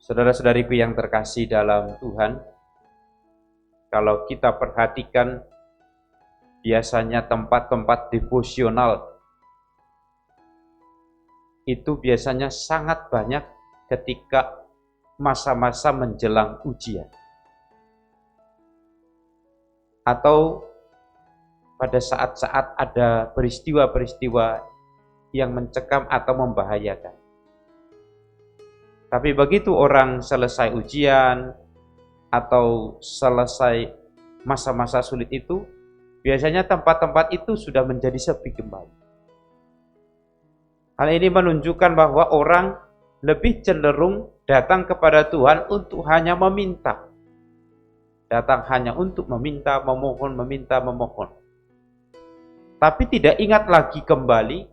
Saudara-saudariku yang terkasih dalam Tuhan, kalau kita perhatikan biasanya tempat-tempat devosional itu biasanya sangat banyak ketika masa-masa menjelang ujian atau pada saat-saat ada peristiwa-peristiwa yang mencekam atau membahayakan. Tapi begitu orang selesai ujian atau selesai masa-masa sulit itu, biasanya tempat-tempat itu sudah menjadi sepi kembali. Hal ini menunjukkan bahwa orang lebih cenderung datang kepada Tuhan untuk hanya meminta. Datang hanya untuk meminta, memohon, meminta, memohon. Tapi tidak ingat lagi kembali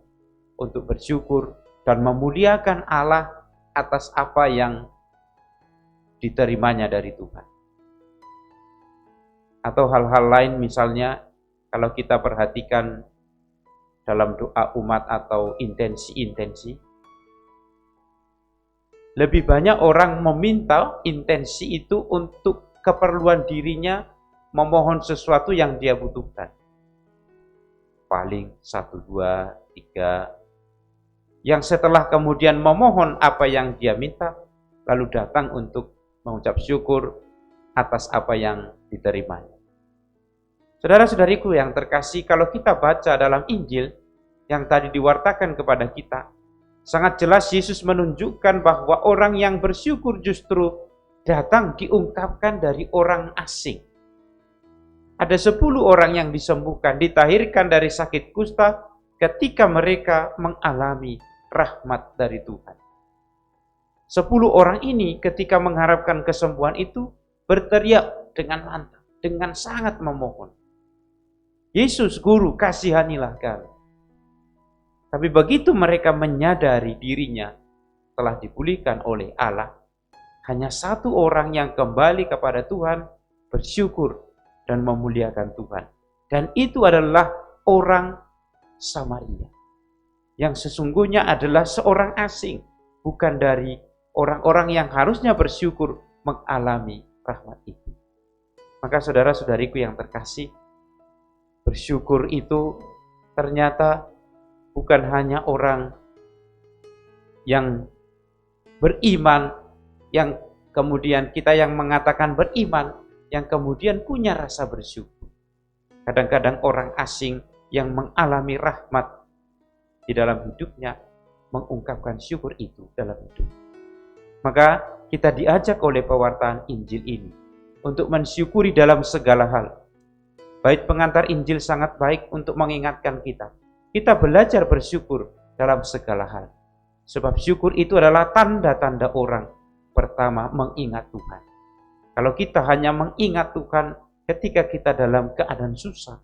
untuk bersyukur dan memuliakan Allah atas apa yang diterimanya dari Tuhan. Atau hal-hal lain, misalnya kalau kita perhatikan dalam doa umat atau intensi-intensi, lebih banyak orang meminta intensi itu untuk keperluan dirinya, memohon sesuatu yang dia butuhkan. Paling 1, 2, 3, yang setelah kemudian memohon apa yang dia minta, lalu datang untuk mengucap syukur atas apa yang diterimanya. Saudara-saudariku yang terkasih, kalau kita baca dalam Injil yang tadi diwartakan kepada kita, sangat jelas Yesus menunjukkan bahwa orang yang bersyukur justru datang diungkapkan dari orang asing. Ada 10 orang yang disembuhkan, ditahirkan dari sakit kusta ketika mereka mengalami rahmat dari Tuhan. 10 orang ini ketika mengharapkan kesembuhan itu berteriak dengan mantap, dengan sangat memohon. Yesus, Guru, kasihanilah kami. Tapi begitu mereka menyadari dirinya telah dipulihkan oleh Allah, hanya 1 orang yang kembali kepada Tuhan, bersyukur dan memuliakan Tuhan. Dan itu adalah orang Samaria, yang sesungguhnya adalah seorang asing, bukan dari orang-orang yang harusnya bersyukur mengalami rahmat itu. Maka saudara-saudariku yang terkasih, bersyukur itu ternyata bukan hanya orang yang beriman, yang kemudian kita yang mengatakan beriman, yang kemudian punya rasa bersyukur. Kadang-kadang orang asing yang mengalami rahmat di dalam hidupnya mengungkapkan syukur itu dalam hidup. Maka kita diajak oleh pewartaan Injil ini untuk mensyukuri dalam segala hal. Bait pengantar Injil sangat baik untuk mengingatkan kita. Kita belajar bersyukur dalam segala hal. Sebab syukur itu adalah tanda-tanda orang pertama mengingat Tuhan. Kalau kita hanya mengingat Tuhan ketika kita dalam keadaan susah,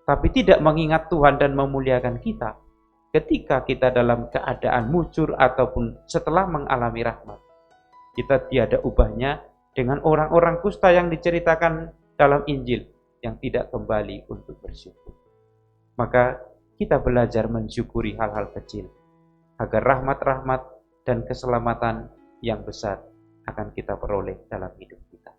tapi tidak mengingat Tuhan dan memuliakan kita ketika kita dalam keadaan mujur ataupun setelah mengalami rahmat, kita tiada ubahnya dengan orang-orang kusta yang diceritakan dalam Injil yang tidak kembali untuk bersyukur. Maka kita belajar mensyukuri hal-hal kecil agar rahmat-rahmat dan keselamatan yang besar akan kita peroleh dalam hidup kita.